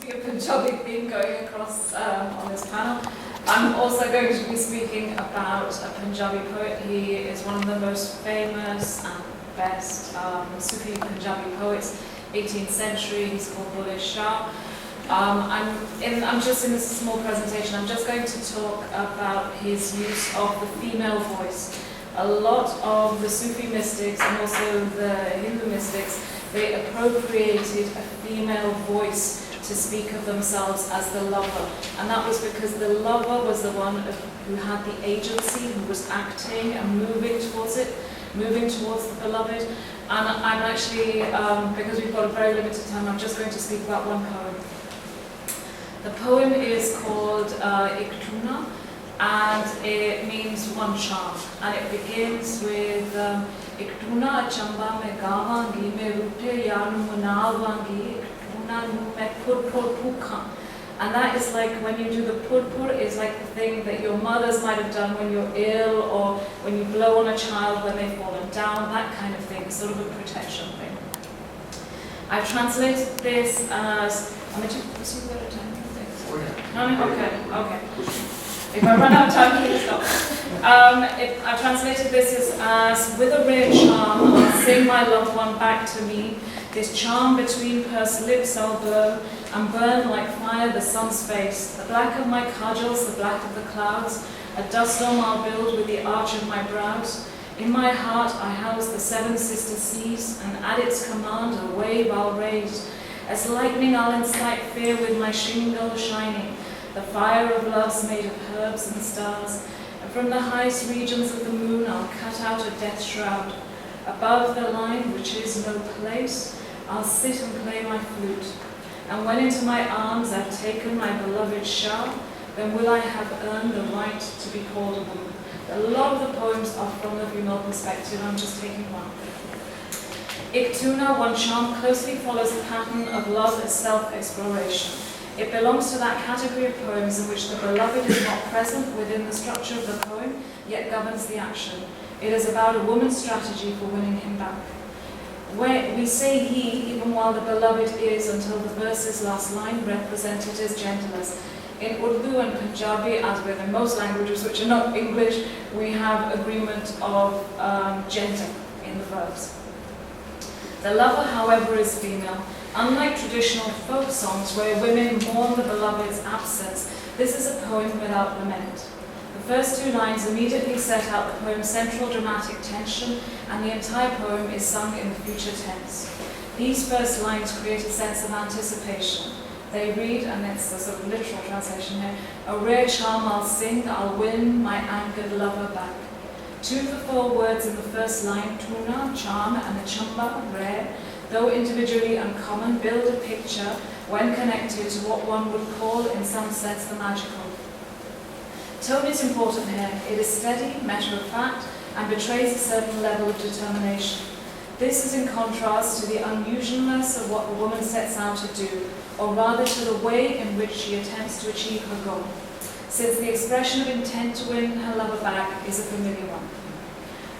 Sufi Punjabi theme going across on this panel. I'm also going to be speaking about a Punjabi poet. He is one of the most famous and best Sufi Punjabi poets, 18th century. He's called Bulleh Shah. I'm just in this small presentation, I'm just going to talk about his use of the female voice. A lot of the Sufi mystics and also the Hindu mystics, they appropriated a female voice to speak of themselves as the lover. And that was because the lover was the one who had the agency, who was acting and moving towards it, moving towards the beloved. And I'm actually, because we've got a very limited time, I'm just going to speak about one poem. The poem is called Iktuna, and it means one charm. And it begins with Iktuna chamba me gavangi me rute yanu manavangi iktuna nu me purpur pukha. And that is like when you do the purpur, is like the thing that your mothers might have done when you're ill, or when you blow on a child when they've fallen down, that kind of thing, sort of a protection thing. I've translated this as, Okay. If I run out of time, please stop. I've translated this as, with a rare charm, I'll sing my loved one back to me. This charm between pursed lips I'll blow, and burn like fire the sun's face. The black of my cudgels, the black of the clouds, a dust dome I'll build with the arch of my brows. In my heart I house the seven sister seas, and at its command a wave I'll raise. As lightning I'll incite fear with my shingle shining, the fire of love's made of herbs and stars, and from the highest regions of the moon I'll cut out a death shroud. Above the line, which is no place, I'll sit and play my flute. And when into my arms I've taken my beloved Shah, then will I have earned the right to be called a woman. A lot of the poems are from the female perspective, I'm just taking one. Iktuna, one charm, closely follows the pattern of love as self-exploration. It belongs to that category of poems in which the beloved is not present within the structure of the poem, yet governs the action. It is about a woman's strategy for winning him back. We say he, even while the beloved is, until the verse's last line, represented as genderless. In Urdu and Punjabi, as with in most languages which are not English, we have agreement of gender in the verbs. The lover, however, is female. Unlike traditional folk songs where women mourn the beloved's absence, this is a poem without lament. The first two lines immediately set out the poem's central dramatic tension, and the entire poem is sung in the future tense. These first lines create a sense of anticipation. They read, and it's a sort of literal translation here, a rare charm I'll sing, I'll win my angered lover back. Two of the four words in the first line, tuna, charm, and the chamba, rare, though individually uncommon, build a picture when connected to what one would call, in some sense, the magical. Tone is important here. It is steady, matter-of-fact, and betrays a certain level of determination. This is in contrast to the unusualness of what the woman sets out to do, or rather to the way in which she attempts to achieve her goal, since the expression of intent to win her lover back is a familiar one.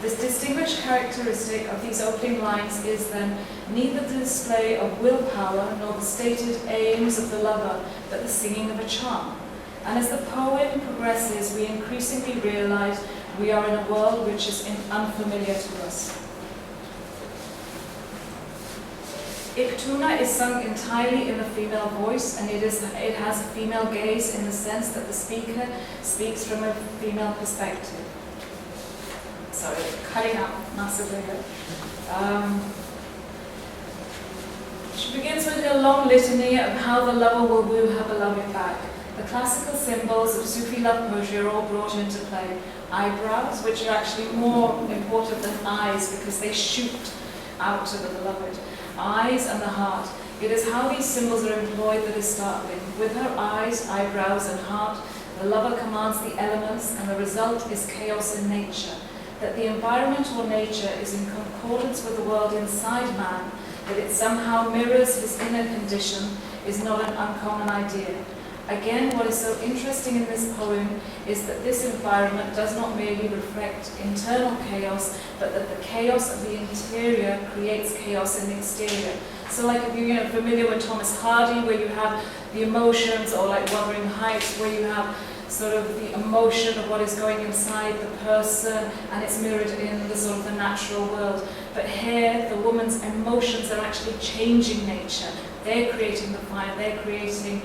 This distinguished characteristic of these opening lines is then neither the display of willpower nor the stated aims of the lover, but the singing of a charm. And as the poem progresses, we increasingly realize we are in a world which is unfamiliar to us. Iktuna is sung entirely in the female voice, and it has a female gaze in the sense that the speaker speaks from a female perspective. Sorry, cutting out massively here. She begins with a long litany of how the lover will woo her beloved back. The classical symbols of Sufi love poetry are all brought into play. Eyebrows, which are actually more important than eyes because they shoot out to the beloved. Eyes and the heart. It is how these symbols are employed that is startling. With her eyes, eyebrows, and heart, the lover commands the elements, and the result is chaos in nature. That the environment or nature is in concordance with the world inside man, that it somehow mirrors his inner condition, is not an uncommon idea. Again, what is so interesting in this poem is that this environment does not merely reflect internal chaos, but that the chaos of the interior creates chaos in the exterior. So like if you're familiar with Thomas Hardy, where you have the emotions, or like Wuthering Heights, where you have sort of the emotion of what is going inside the person, and it's mirrored in the sort of the natural world. But here, the woman's emotions are actually changing nature. They're creating the fire, they're creating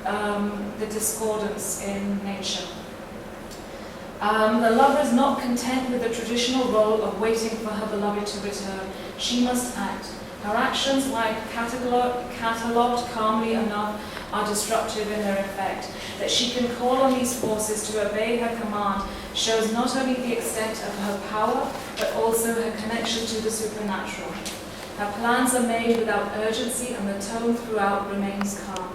the discordance in nature. The lover is not content with the traditional role of waiting for her beloved to return. She must act. Her actions, while catalogued calmly enough, are disruptive in their effect. That she can call on these forces to obey her command shows not only the extent of her power, but also her connection to the supernatural. Her plans are made without urgency, and the tone throughout remains calm.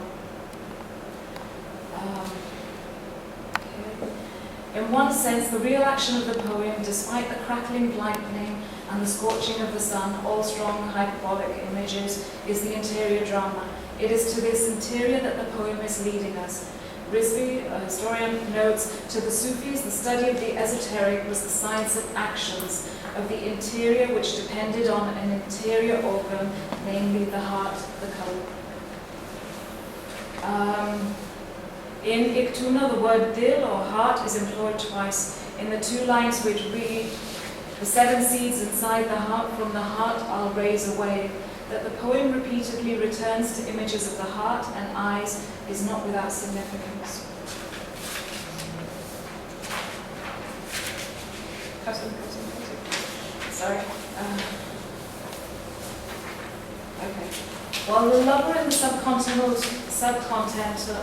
In one sense, the real action of the poem, despite the crackling lightning and the scorching of the sun, all strong hyperbolic images, is the interior drama. It is to this interior that the poem is leading us. Rizvi, a historian, notes, to the Sufis, the study of the esoteric was the science of actions, of the interior, which depended on an interior organ, namely the heart, the qalb. In Iktuna, the word dil, or heart, is employed twice. In the two lines which read, the 7 seeds inside the heart, from the heart I'll raise a wave. That the poem repeatedly returns to images of the heart and eyes is not without significance. Sorry. Okay. While the lover in the subcontent,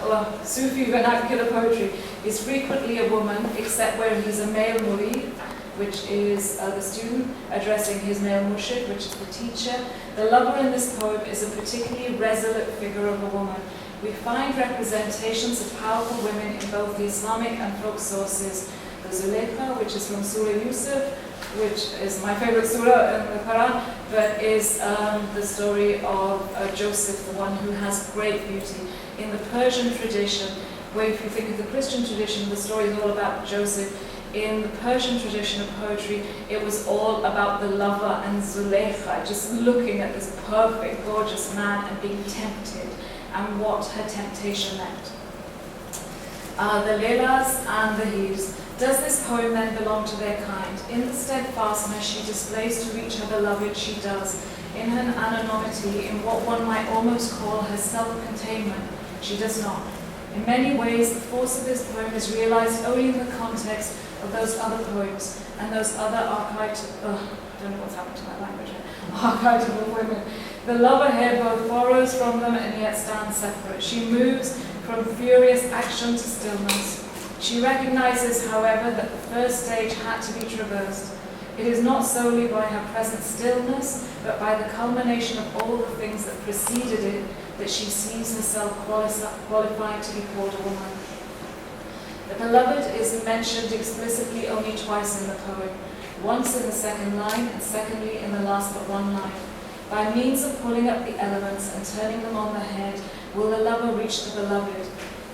or Sufi vernacular poetry, is frequently a woman, except where he's a male murid, which is the student addressing his male murshid, which is the teacher. The lover in this poem is a particularly resolute figure of a woman. We find representations of powerful women in both the Islamic and folk sources. The Zulekha, which is from Surah Yusuf, which is my favorite surah in the Quran, but is the story of Joseph, the one who has great beauty. In the Persian tradition, where if you think of the Christian tradition, the story is all about Joseph. In the Persian tradition of poetry, it was all about the lover and Zulekha, just looking at this perfect, gorgeous man and being tempted, and what her temptation meant. The Lelas and the Heves. Does this poem then belong to their kind? In the steadfastness she displays to reach her beloved, she does. In her anonymity, in what one might almost call her self-containment, she does not. In many ways, the force of this poem is realized only in the context of those other poems and those other archetypal, I don't know what's happened to my language here, archetypal women. The lover here both borrows from them and yet stands separate. She moves from furious action to stillness. She recognizes, however, that the first stage had to be traversed. It is not solely by her present stillness, but by the culmination of all the things that preceded it, that she sees herself qualified to be called a woman. The beloved is mentioned explicitly only twice in the poem, once in the second line and secondly in the last but one line. By means of pulling up the elements and turning them on the head, will the lover reach the beloved.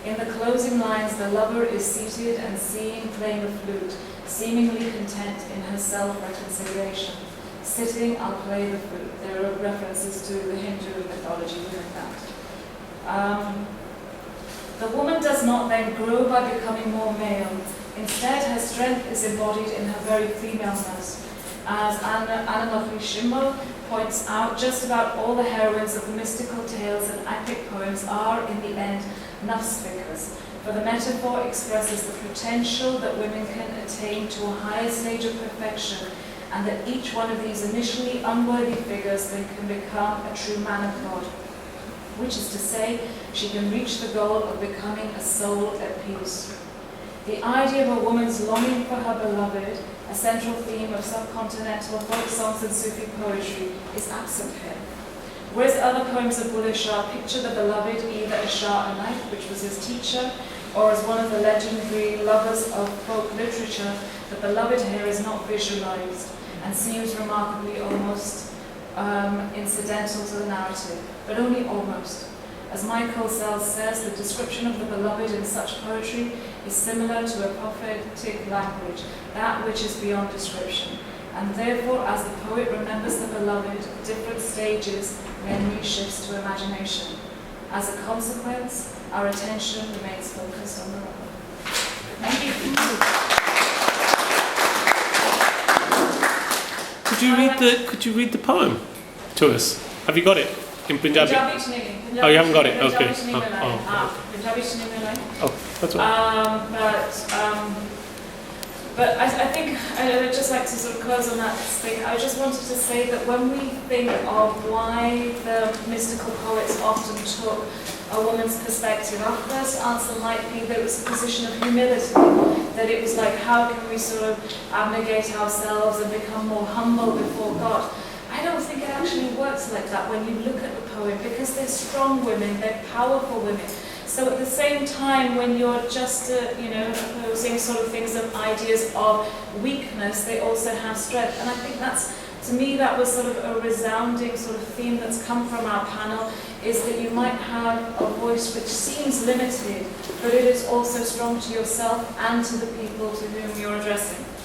In the closing lines, the lover is seated and seeing playing the flute, seemingly content in her self-reconciliation. Sitting, I'll play the flute. There are references to the Hindu mythology within that. The woman does not then grow by becoming more male. Instead, her strength is embodied in her very femaleness. As Anita Mir points out, just about all the heroines of the mystical tales and epic poems are, in the end, nafs figures, for the metaphor expresses the potential that women can attain to a higher stage of perfection, and that each one of these initially unworthy figures then can become a true man of God, which is to say, she can reach the goal of becoming a soul at peace. The idea of a woman's longing for her beloved, a central theme of subcontinental folk songs and Sufi poetry, is absent here. Whereas other poems of Bulleh Shah picture the beloved either as Shah Anait, which was his teacher, or as one of the legendary lovers of folk literature, the beloved here is not visualized and seems remarkably almost incidental to the narrative, but only almost. As Michael Sells says, the description of the beloved in such poetry is similar to a prophetic language, that which is beyond description. And therefore, as the poet remembers the beloved at different stages, there are new shifts to imagination. As a consequence, our attention remains focused on the lover. Thank you. Could you read the poem to us? Have you got it in Punjabi? Oh, you haven't got it. Okay. Oh, that's all. But I think I'd just like to sort of close on that thing. I just wanted to say that when we think of why the mystical poets often took a woman's perspective, our first answer might be that it was a position of humility, that it was like, how can we sort of abnegate ourselves and become more humble before God? I don't think it actually works like that when you look at the poem, because they're strong women, they're powerful women. So at the same time, when you're just, opposing sort of things and ideas of weakness, they also have strength. And I think that's, to me, that was sort of a resounding sort of theme that's come from our panel, is that you might have a voice which seems limited, but it is also strong to yourself and to the people to whom you're addressing.